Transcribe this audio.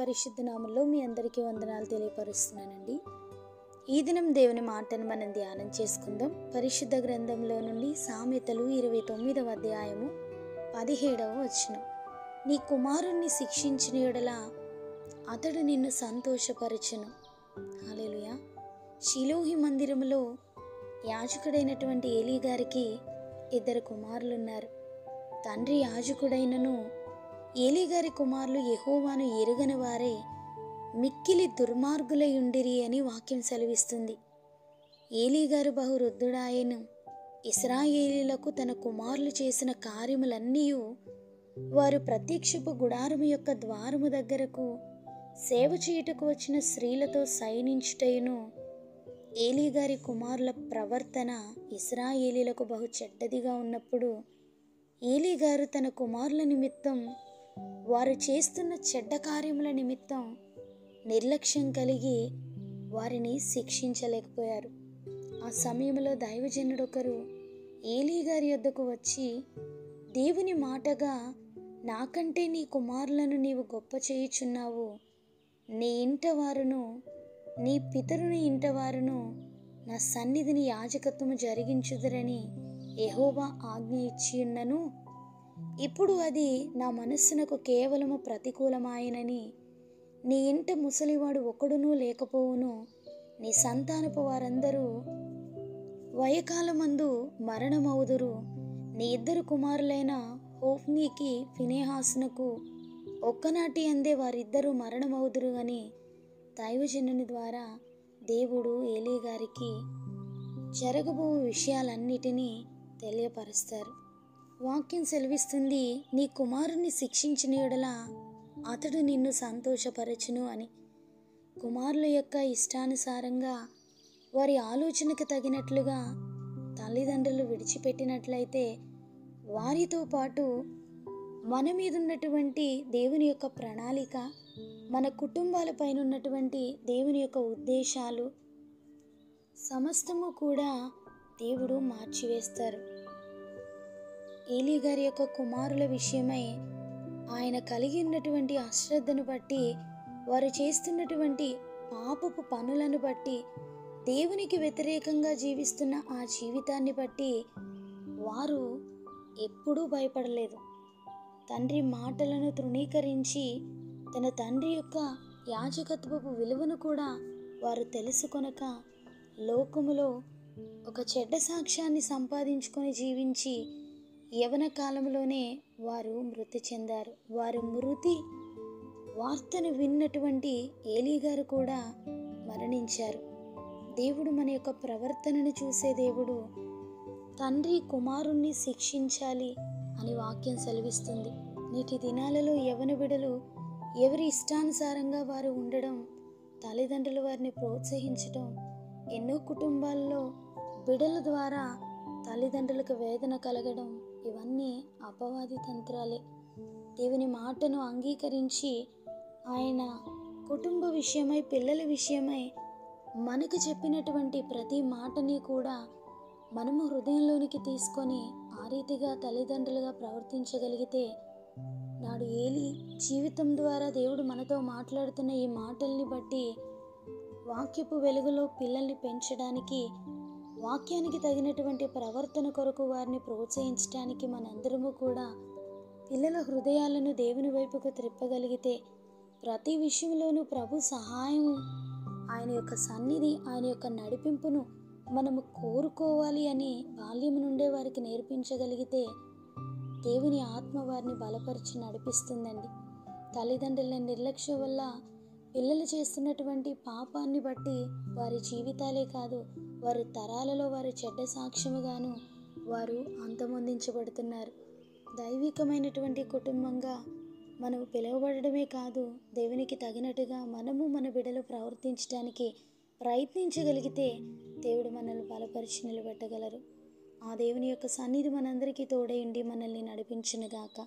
పరిశుద్ధ నామంలో మీ అందరికీ వందనాలు తెలియపరుస్తున్నానండి. ఈ దినం దేవుని మాటను మనం ధ్యానం చేసుకుందాం. పరిశుద్ధ గ్రంథంలో నుండి సామెతలు 29వ అధ్యాయము 17వ వచనం. నీ కుమారుణ్ణి శిక్షించిన యెడల అతడు నిన్ను సంతోషపరచును. హల్లెలూయా. షిలోహి మందిరములో యాజకుడైనటువంటి ఏలీ గారికి 2 కుమారులున్నారు. తండ్రి యాజకుడైనను ఏలీ గారి కుమారులు యెహోవాను ఎరుగని వారే మిక్కిలి దుర్మార్గులై ఉండిరి అని వాక్యం సెలవిస్తుంది. ఏలీ గారు బహు వృద్ధుడాయను. ఇశ్రాయేలీయులకు తన కుమారులు చేసిన కార్యములన్నీ వారు ప్రత్యక్షపు గుడారము యొక్క ద్వారము దగ్గరకు సేవ చేయుటకు వచ్చిన స్త్రీలతో సైనించుటయును. ఏలీ గారి కుమారుల ప్రవర్తన ఇశ్రాయేలీయులకు బహు చెడ్డదిగా ఉన్నప్పుడు ఏలీ గారు తన కుమారుల నిమిత్తం వారు చేస్తున్న చెడ్డ కార్యముల నిమిత్తం నిర్లక్ష్యం కలిగి వారిని శిక్షించలేకపోయారు. ఆ సమయంలో దైవజనుడొకరు ఏలీ గారి యొద్దకు వచ్చి, దేవుని మాటగా నాకంటే నీ కుమారులను నీవు గొప్ప చేయుచున్నావు. నీ ఇంట వారును నీ పితరుని ఇంట వారును నా సన్నిధిని యాజకత్వము జరిగించుదురని యెహోవా ఆజ్ఞ ఇచ్చియున్నను. ఇప్పుడు అది నా మనస్సునకు కేవలము ప్రతికూలమాయనని, నీ ఇంట ముసలివాడు ఒకడునూ లేకపోవును. నీ సంతానపు వారందరూ వయకాలమందు మరణమవుదురు. నీ 2 కుమారులైన హోఫ్నీకి ఫినెహాసునకు ఒక్కనాటి అందే వారిద్దరూ మరణమవుదురు అని దైవజనుని ద్వారా దేవుడు ఏలీ గారికి జరగబో విషయాలన్నిటినీ తెలియపరుస్తారు. వాక్యం సెలవిస్తుంది, నీ కుమారుణ్ణి శిక్షించిన యెడల అతడు నిన్ను సంతోషపరచును అని. కుమారుల యొక్క ఇష్టానుసారంగా వారి ఆలోచనకు తగినట్లుగా తల్లిదండ్రులు విడిచిపెట్టినట్లయితే వారితో పాటు మన మీద ఉన్నటువంటి దేవుని యొక్క ప్రణాళిక, మన కుటుంబాలపైన ఉన్నటువంటి దేవుని యొక్క ఉద్దేశాలు సమస్తము కూడా దేవుడు మార్చివేస్తారు. ఏలీ గారి యొక్క కుమారుల విషయమై ఆయన కలిగి ఉన్నటువంటి అశ్రద్ధను బట్టి, వారు చేస్తున్నటువంటి పాపపు పనులను బట్టి, దేవునికి వ్యతిరేకంగా జీవిస్తున్న ఆ జీవితాన్ని బట్టి వారు ఎప్పుడూ భయపడలేదు. తండ్రి మాటలను తృణీకరించి తన తండ్రి యొక్క యాజకత్వపు విలువను కూడా వారు తెలుసుకొనక లోకములో ఒక చెడ్డ సాక్ష్యాన్ని సంపాదించుకొని జీవించి యవన కాలంలోనే వారు మృతి చెందారు. వారు మృతి వార్తను విన్నటువంటి ఏలీ గారు కూడా మరణించారు. దేవుడు మన యొక్క ప్రవర్తనను చూసే దేవుడు. తండ్రి కుమారుణ్ణి శిక్షించాలి అని వాక్యం సెలవిస్తుంది. నేటి దినాలలో యవన బిడలు ఎవరి ఇష్టానుసారంగా వారు ఉండడం, తల్లిదండ్రులు వారిని ప్రోత్సహించడం, ఎన్నో కుటుంబాల్లో బిడల ద్వారా తల్లిదండ్రులకు వేదన కలగడం, ఇవన్నీ అపవాది తంత్రాలే. దేవుని మాటను అంగీకరించి ఆయన కుటుంబ విషయమై, పిల్లల విషయమై మనకు చెప్పినటువంటి ప్రతి మాటని కూడా మనము హృదయంలోనికి తీసుకొని ఆ రీతిగా తల్లిదండ్రులుగా ప్రవర్తించగలిగితే, నాడు ఏలీ జీవితం ద్వారా దేవుడు మనతో మాట్లాడుతున్న ఈ మాటల్ని బట్టి వాక్యపు వెలుగులో పిల్లల్ని పెంచడానికి, వాక్యానికి తగినటువంటి ప్రవర్తన కొరకు వారిని ప్రోత్సహించడానికి మనందరము కూడా పిల్లల హృదయాలను దేవుని వైపుకు త్రిప్పగలిగితే, ప్రతి విషయంలోనూ ప్రభు సహాయం, ఆయన యొక్క సన్నిధి, ఆయన యొక్క నడిపింపును మనము కోరుకోవాలి అని బాల్యం నుండే వారికి నేర్పించగలిగితే దేవుని ఆత్మ వారిని బలపరిచి నడిపిస్తుందండి. తల్లిదండ్రుల నిర్లక్ష్యం వల్ల పిల్లలు చేస్తున్నటువంటి పాపాన్ని బట్టి వారి జీవితాలే కాదు, వారి తరాలలో వారు చెడ్డ సాక్ష్యముగాను వారు అంతమొందించబడుతున్నారు. దైవికమైనటువంటి కుటుంబంగా మనం పిలువబడమే కాదు, దేవునికి తగినట్టుగా మనము మన బిడ్డలు ప్రవర్తించడానికి ప్రయత్నించగలిగితే దేవుడు మనల్ని బలపరిచి నిలబెట్టగలరు. ఆ దేవుని యొక్క సన్నిధి మనందరికీ తోడై ఉండి మనల్ని నడిపించునుగాక.